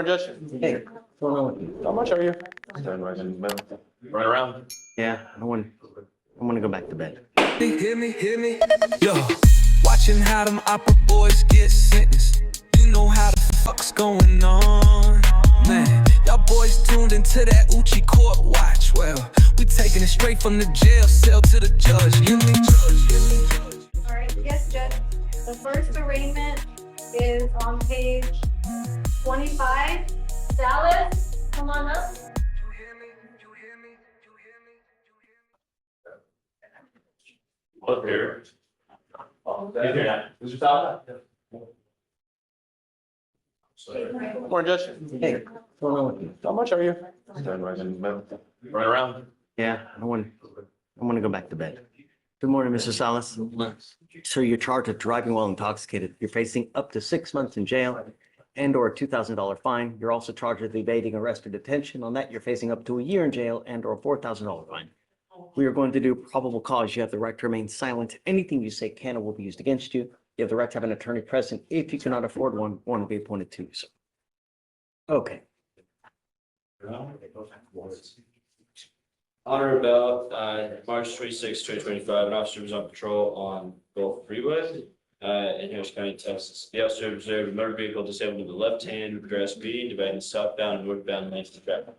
Judge. Hey, what's going on with you? How much are you? Run around. Yeah, I want to go back to bed. Hear me, yo. Watching how them opera boys get sentenced. You know how the fuck's going on, man. Y'all boys tuned into that Oouchie Court Watch. Well, we taking it straight from the jail cell to the judge. Hear me? All right, yes, Judge. The first arraignment is on page 25. Dallas, come on up. Look here. Mr. Tyler? Morning, Judge. Hey, what's going on with you? How much are you? Run around. Yeah, I want to go back to bed. Good morning, Mr. Salas. Sir, you're charged with driving while intoxicated. You're facing up to 6 months in jail and/or a $2,000 fine. You're also charged with evading arrest or detention. On that, you're facing up to a year in jail and/or a $4,000 fine. We are going to do probable cause. You have the right to remain silent. Anything you say can or will be used against you. You have the right to have an attorney present. If you cannot afford one will be appointed to you, sir. Okay. On or about March 26, 2025, an officer was on patrol on Gulf Freeway in Harris County, Texas. The officer observed a motor vehicle disabled to the left hand with grass speed, dividing southbound and northbound lanes of traffic.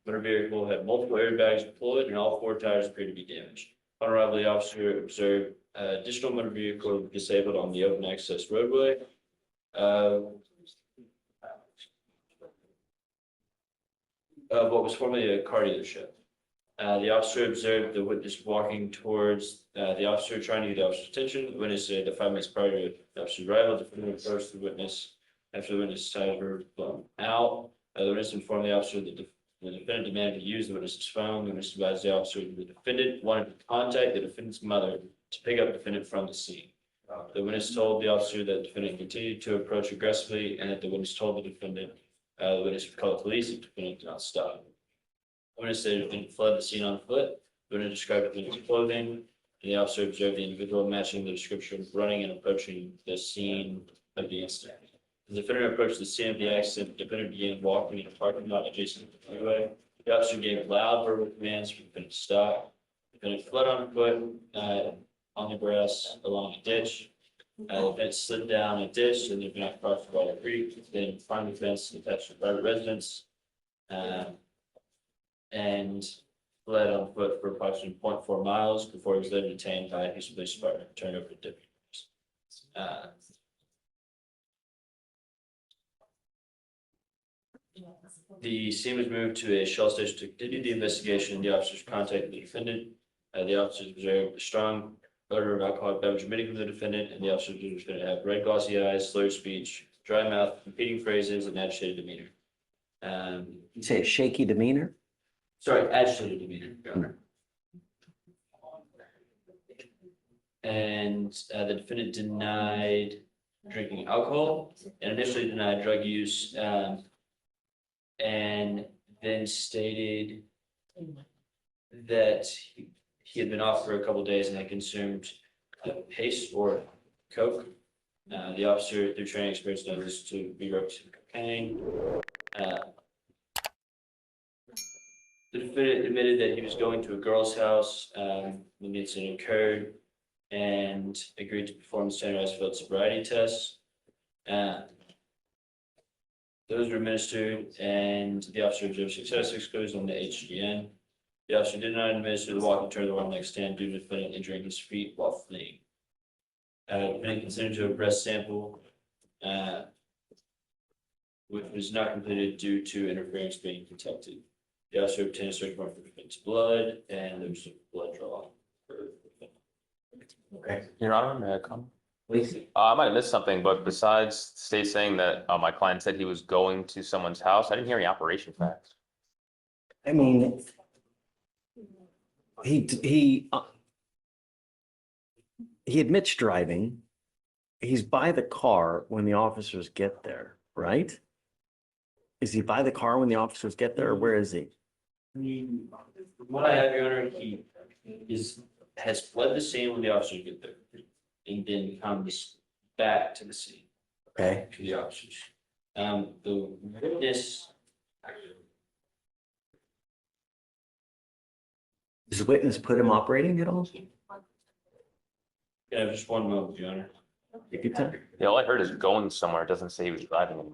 The motor vehicle had multiple airbags deployed and all 4 tires appeared to be damaged. On arrival, the officer observed additional motor vehicle disabled on the open access roadway. What was formerly a car dealership. The officer observed the witness walking towards the officer, trying to get the officer's attention. The witness said 5 minutes prior to the officer's arrival, the defendant approached the witness after the witness' tires were blown out. The witness informed the officer that the defendant demanded to use the witness's phone. The witness advised the officer that the defendant wanted to contact the defendant's mother to pick up the defendant from the scene. The witness told the officer that the defendant continued to approach aggressively and that the witness told the defendant the witness would call the police if the defendant did not stop. The witness said the defendant fled the scene on foot. The witness described the defendant's clothing, and the officer observed the individual matching the description running and approaching the scene of the incident. As the defendant approached the scene of the accident, the defendant began walking in a parking lot adjacent to the freeway. The officer gave loud verbal commands for the defendant to stop. The defendant fled on foot on the grass along a ditch. The defendant slid down a ditch and the defendant crossed the creek, then climbed the fence attached to a private residence, and fled on foot for approximately 0.4 miles before he was later detained by a Houston Police Department and turned over to deputies. The scene was moved to a Shell station to continue the investigation. The officers contacted the defendant. The officers observed a strong odor of alcoholic beverage emitting from the defendant, and the officers observed the defendant have red glossy eyes, slurred speech, dry mouth, competing phrases, and agitated demeanor. You say a shaky demeanor? Sorry, agitated demeanor, Your Honor. And the defendant denied drinking alcohol and initially denied drug use, and then stated that he had been off for a couple of days and had consumed paste or coke. The officer, through training experience, knows this to be represented cocaine. The defendant admitted that he was going to a girl's house when the incident occurred and agreed to perform the standardized field sobriety tests. Those were administered and the officer observed success exclusion on the HGN. The officer did not administer the walking turn of the one leg stand due to the defendant injuring his feet while fleeing. The defendant consented to a breath sample, which was not completed due to interference being detected. The officer obtained a search warrant for the defendant's blood, and there was a blood draw. Okay. Your Honor, may I come? Please. I might have missed something, but besides state saying that my client said he was going to someone's house, I didn't hear any operation facts. I mean, he admits driving. He's by the car when the officers get there, right? Is he by the car when the officers get there, or where is he? From what I have, Your Honor, he has fled the scene when the officers get there, and then comes back to the scene Okay. to the officers. The witness, Does the witness put him operating at all? yeah, just one moment, Your Honor. Take your time. Yeah, all I heard is going somewhere. It doesn't say he was driving.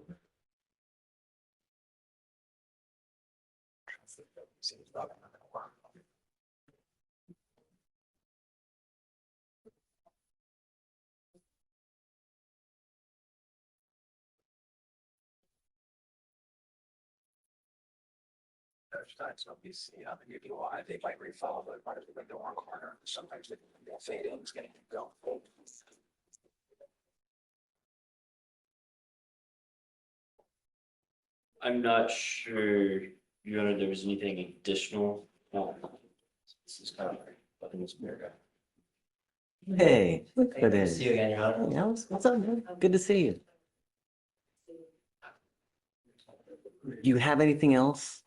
Times obviously on the DWI, they might refollow it right at the wrong corner. Sometimes they'll fade in, it's getting go. I'm not sure, Your Honor, there was anything additional. This is kind of up in this mirror. Hey, look at Good to see it. you again, Your Honor. Yeah, what's up, man? Good to see you. Do you have anything else?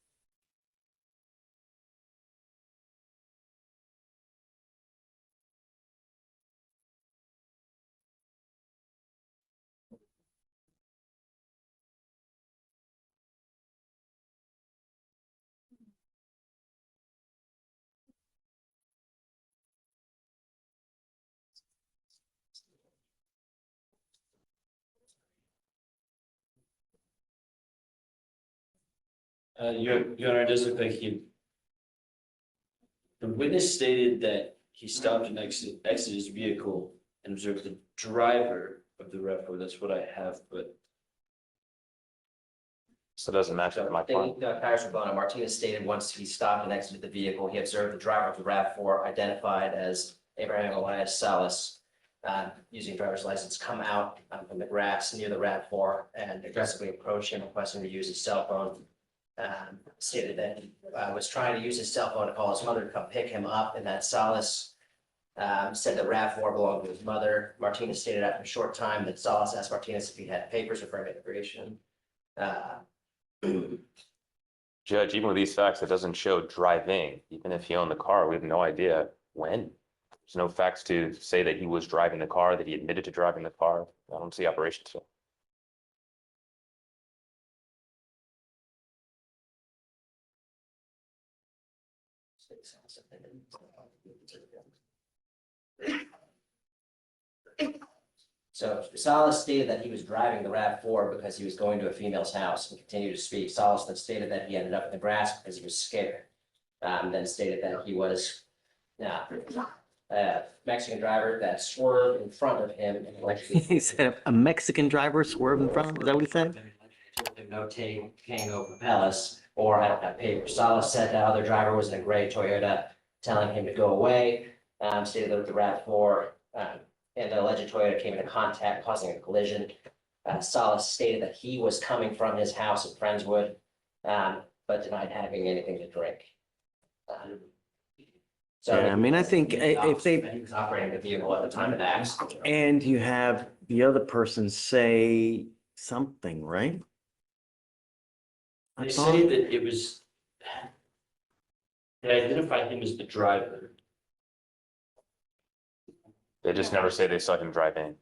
Your Honor, it does look like the witness stated that he stopped and exited his vehicle and observed the driver of the RAV4. That's what I have, but So it doesn't match up with my plan. Tires were blown. Martinez stated once he stopped and exited the vehicle, he observed the driver of the RAV4 identified as Abraham Elias Salas, using driver's license, come out from the grass near the RAV4 and aggressively approach him, requesting to use his cell phone. Stated that he was trying to use his cell phone to call his mother to come pick him up, and that Salas said that RAV4 belonged to his mother. Martinez stated after a short time that Salas asked Martinez if he had papers for immigration. Judge, even with these facts, it doesn't show driving. Even if he owned the car, we have no idea when. There's no facts to say that he was driving the car, that he admitted to driving the car. I don't see operations. So Salas stated that he was driving the RAV4 because he was going to a female's house and continued to speak. Salas then stated that he ended up in the grass because he was scared. Then stated that he was a Mexican driver that swerved in front of him. And allegedly He said a Mexican driver swerved in front of him. Is that what he said? told him no tango papeles, or I don't have paper. Salas said the other driver was in a gray Toyota, telling him to go away. Stated that the RAV4 and the alleged Toyota came into contact, causing a collision. Salas stated that he was coming from his house in Friendswood, but denied having anything to drink. So Yeah, I mean, I think if they, he was operating the vehicle at the time of the accident. and you have the other person say something, right? they That's say all. that it was. They identified him as the driver. They just never say they saw him driving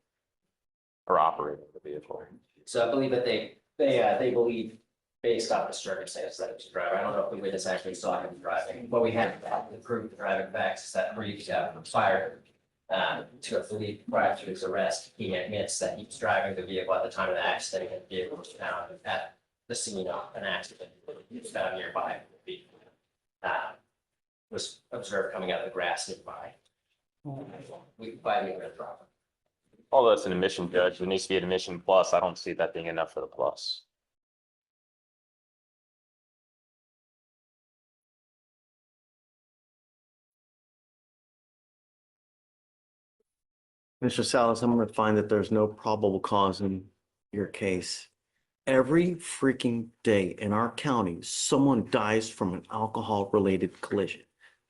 or operating the vehicle. So I believe that they believe, based on the circumstances, that it was a driver. I don't know if the witness actually saw him driving. What we have to prove the driving facts is that Reeves fired to believe prior to his arrest. He admits that he was driving the vehicle at the time of the accident, and the vehicle was found at the scene of an accident. He was found nearby. Was observed coming out of the grass nearby. We can find him with driver. Although it's an admission, Judge, it needs to be an admission plus. I don't see that being enough for the plus. Mr. Salas, I'm gonna find that there's no probable cause in your case. Every freaking day in our county, someone dies from an alcohol-related collision.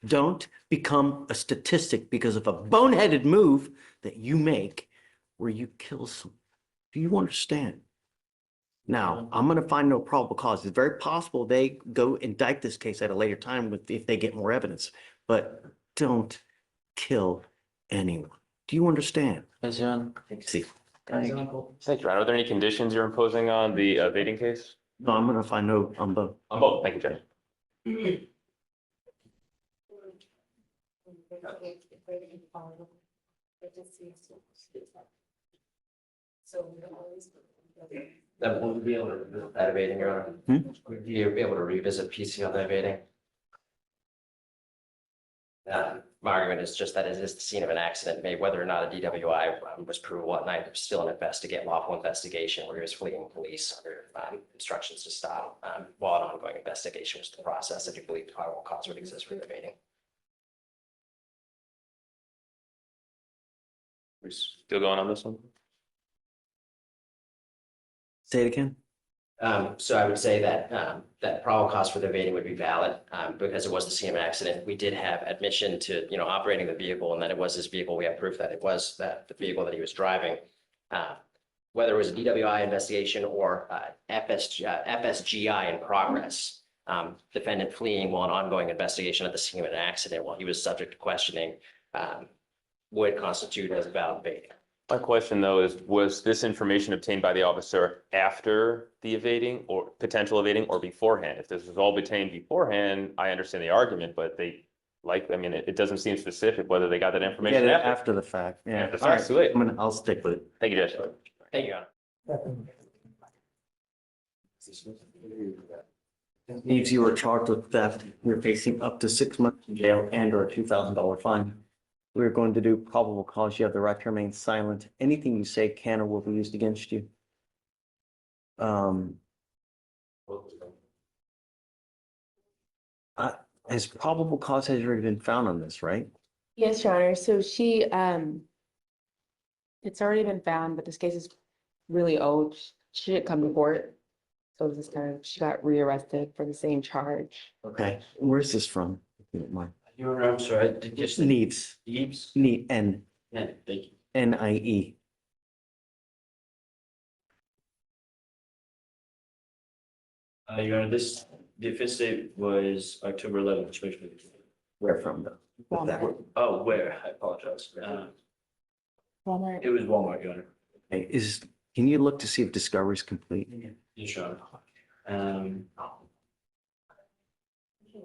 Don't become a statistic because of a boneheaded move that you make where you kill someone. Do you understand? Now, I'm gonna find no probable cause. It's very possible they go indict this case at a later time if they get more evidence, but don't kill anyone. Do you understand? See. Thank you, Your Honor. Are there any conditions you're imposing on the evading case? No, I'm gonna find no on both. On both, thank you, Judge. That would be able to revisit that evading, Your Honor. Would you be able to revisit PC on the evading? My argument is just that it is the scene of an accident, maybe whether or not a DWI was provable at night, there's still an lawful investigation where he was fleeing police under instructions to stop, while an ongoing investigation was the process, if you believe probable cause would exist for the evading. We're still going on this one? Say it again. So I would say that, that probable cause for the evading would be valid, because it was the scene of an accident. We did have admission to, operating the vehicle and that it was his vehicle. We have proof that it was the vehicle that he was driving. Whether it was a DWI investigation or FSGI in progress, defendant fleeing while an ongoing investigation at the scene of an accident while he was subject to questioning, would constitute as a valid evading. My question though is, was this information obtained by the officer after the evading or potential evading or beforehand? If this was all obtained beforehand, I understand the argument, but it doesn't seem specific whether they got that Get information it after. after the fact. Yeah. After the All right. fact, too late. I'll stick with it. Thank you, Judge. Thank you, Your Honor. If you were charged with theft, you're facing up to 6 months in jail and or a $2,000 fine. We're going to do probable cause. You have the right to remain silent. Anything you say can or will be used against you. Has probable cause has already been found on this, right? Yes, Your Honor. So it's already been found, but this case is really old. She didn't come to court. So this she got rearrested for the same charge. Okay, where's this from? If you don't mind. Your Honor, I'm sorry, I did just. Needs, Eaves? need, Yeah, thank you. NIE. Your Honor, the offense date was October 11th, 2022. Where from though? With that. Walmart. Oh, where? I apologize. Walmart. It was Walmart, Your Honor. Okay, can you look to see if discovery is complete? Yes, Your Honor.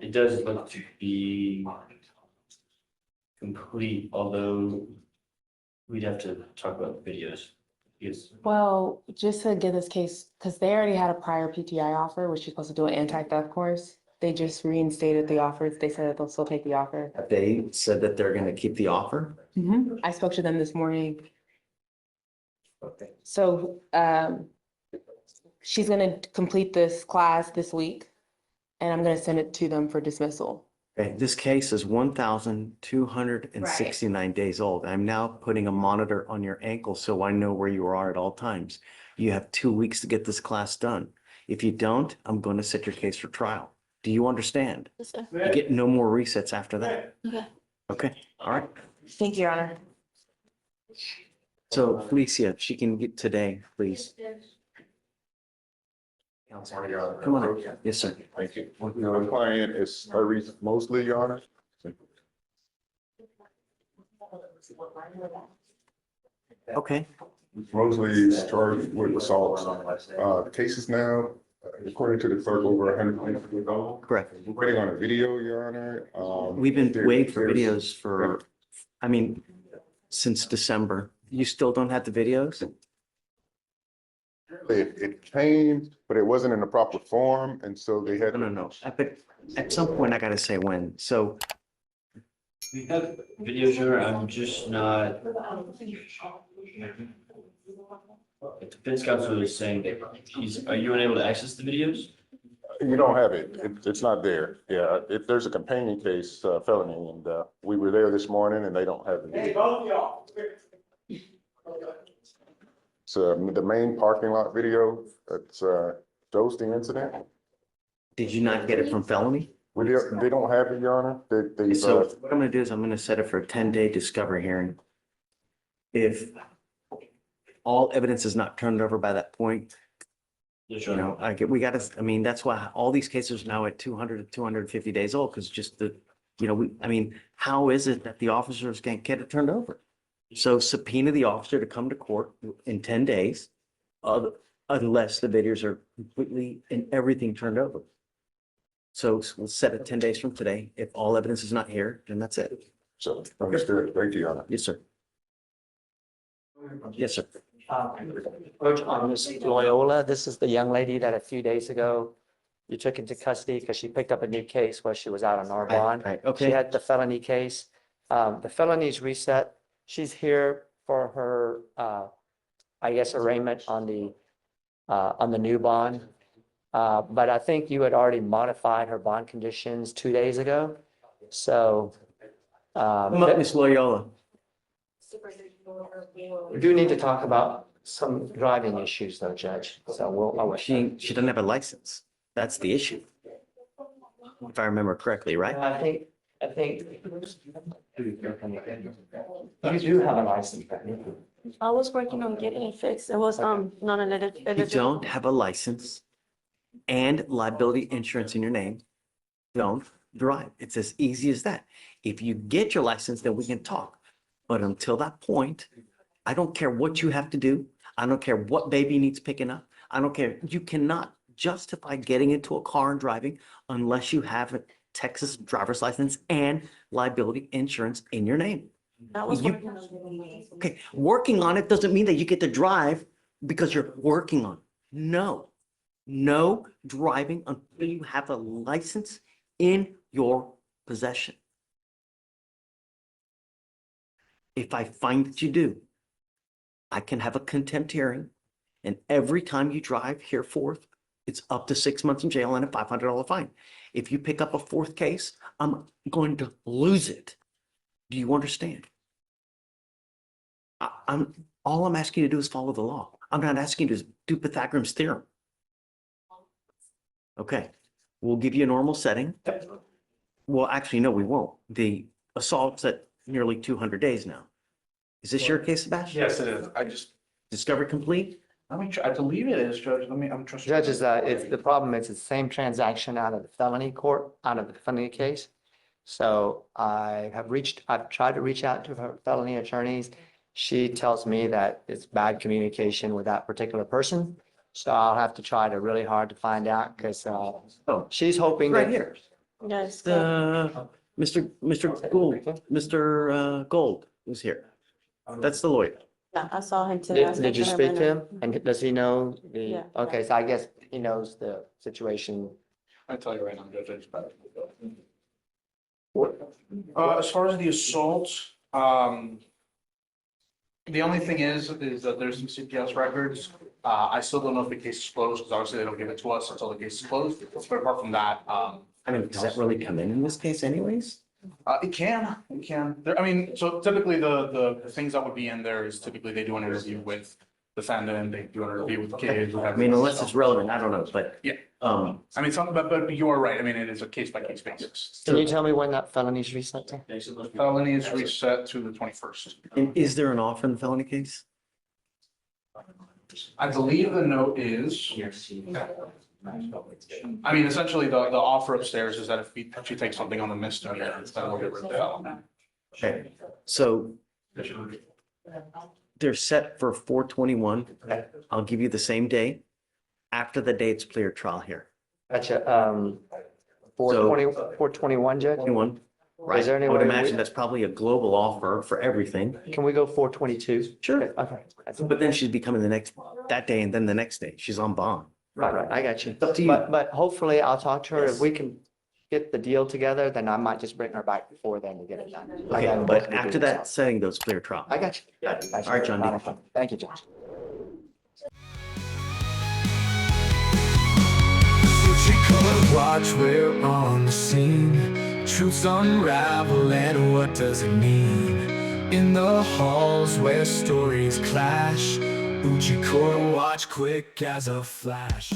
It does look to be complete, although we'd have to talk about the videos. Yes. Well, just to get this case, because they already had a prior PTI offer, which you're supposed to do an anti-theft course. They just reinstated the offers. They said that they'll still take the offer. Have they said that they're gonna keep the offer? I spoke to them this morning. Okay. So she's gonna complete this class this week, and I'm gonna send it to them for dismissal. Okay, this case is 1,269 days old. I'm now putting a monitor on your ankle so I know where you are at all times. You have 2 weeks to get this class done. If you don't, I'm going to set your case for trial. Do you understand? Yes, sir. You get no more resets after that. Okay. Okay, all right. Thank you, Your Honor. So Felicia, if she can get today, please. Come on. up. Yes, sir. Thank you. My client is Tyrese Mosley, Your Honor. Okay, Mosley is charged with assault. The case is now, according to the clerk, over 100 years old. correct. We're waiting on a video, Your Honor. We've been waiting for videos for, since December. You still don't have the videos? It came, but it wasn't in the proper form, and so they had. No. But at some point, I gotta say when. So We have videos, Your Honor. I'm just not. The defense counsel is saying that are you unable to access the videos? You don't have it. It's not there. Yeah, there's a companion case, felony, and we were there this morning and they don't have it. It's the main parking lot video. It's shows the incident. did you not get it from felony? They don't have it, Your Honor. They, So what I'm gonna do is I'm gonna set it for a 10-day discovery hearing. If all evidence is not turned over by that point, Yes, you Your know, Honor. we gotta, that's why all these cases are now at 200 to 250 days old, because just how is it that the officers can't get it turned over? So subpoena the officer to come to court in 10 days, unless the videos are completely and everything turned over. So we'll set it 10 days from today. If all evidence is not here, then that's it. So, understood. Thank you, Your Honor. Yes, sir. Yes, sir. Coach, on Miss Loyola, this is the young lady that a few days ago you took into custody because she picked up a new case while she was out on our bond. Right, She okay. had the felony case. The felony's reset. She's here for her, I guess, arraignment on the new bond. But I think you had already modified her bond conditions 2 days ago. So, Come up, Miss Loyola. we do need to talk about some driving issues though, Judge. So we'll. She doesn't have a license. That's the issue. If I remember correctly, right? I think. You do have a license. I was working on getting it fixed. It was, You don't have a license and liability insurance in your name. Don't drive. It's as easy as that. If you get your license, then we can talk. But until that point, I don't care what you have to do. I don't care what baby needs picking up. I don't care. You cannot justify getting into a car and driving unless you have a Texas driver's license and liability insurance in your name. I was You- working on getting it. Okay, working on it doesn't mean that you get to drive because you're working on it. No driving until you have a license in your possession. If I find that you do, I can have a contempt hearing, and every time you drive hereforth, it's up to 6 months in jail and a $500 fine. If you pick up a fourth case, I'm going to lose it. Do you understand? All I'm asking you to do is follow the law. I'm not asking you to do Pythagorean's theorem. Okay, we'll give you a normal setting. Well, actually, no, we won't. The assault's at nearly 200 days now. Is this your case, Sebastian? Yes, it is. Discovery complete? I believe it is, Judge. I'm trusting. Judge, it's the problem is it's the same transaction out of the felony court, out of the felony case. So I've tried to reach out to her felony attorneys. She tells me that it's bad communication with that particular person. So I'll have to try to really hard to find out because she's hoping Right that. here. Yes. Mr. Gold was here. That's the lawyer. Yeah, I saw him today. I Did you spoke speak him to and- him? And does he know the, Yeah. okay, so I guess he knows the situation. I tell you right now, Judge, I just better. As far as the assault, the only thing is that there's some CPS records. I still don't know if the case is closed, because obviously they don't give it to us until the case is closed. But apart from that, I mean, does that really come in this case anyways? it can. I mean, so typically the things that would be in there is typically they do an interview with defendant, they do an interview with the kids. I mean, unless it's relevant, I don't know, but. Yeah. I mean, but you are right. I mean, it is a case by case basis. Can you tell me when that felony's reset to? Felony is reset to the 21st. And is there an offer in the felony case? I believe the note is. I mean, essentially, the offer upstairs is that if she takes something on the misdemeanor, then we'll get rid of the felony. Okay, so they're set for 4/21. I'll give you the same day after the date's clear trial here. Gotcha, 421, Judge? 21, right? Is there any I would way imagine we- that's probably a global offer for everything. Can we go 422? Sure. Okay. But then she'd be coming that day and then the next day. She's on bond. Right, I got you. Up to you. But hopefully I'll talk to her. If we can get the deal together, then I might just bring her back before then to get it done. I Okay, got but both to after do that this. setting, those clear trial. I got you. All right, John D. Thank you, Judge. Oouchie Court Watch, we're on the scene. Truths unravel, and what does it mean? In the halls where stories clash, Oouchie Court Watch, quick as a flash.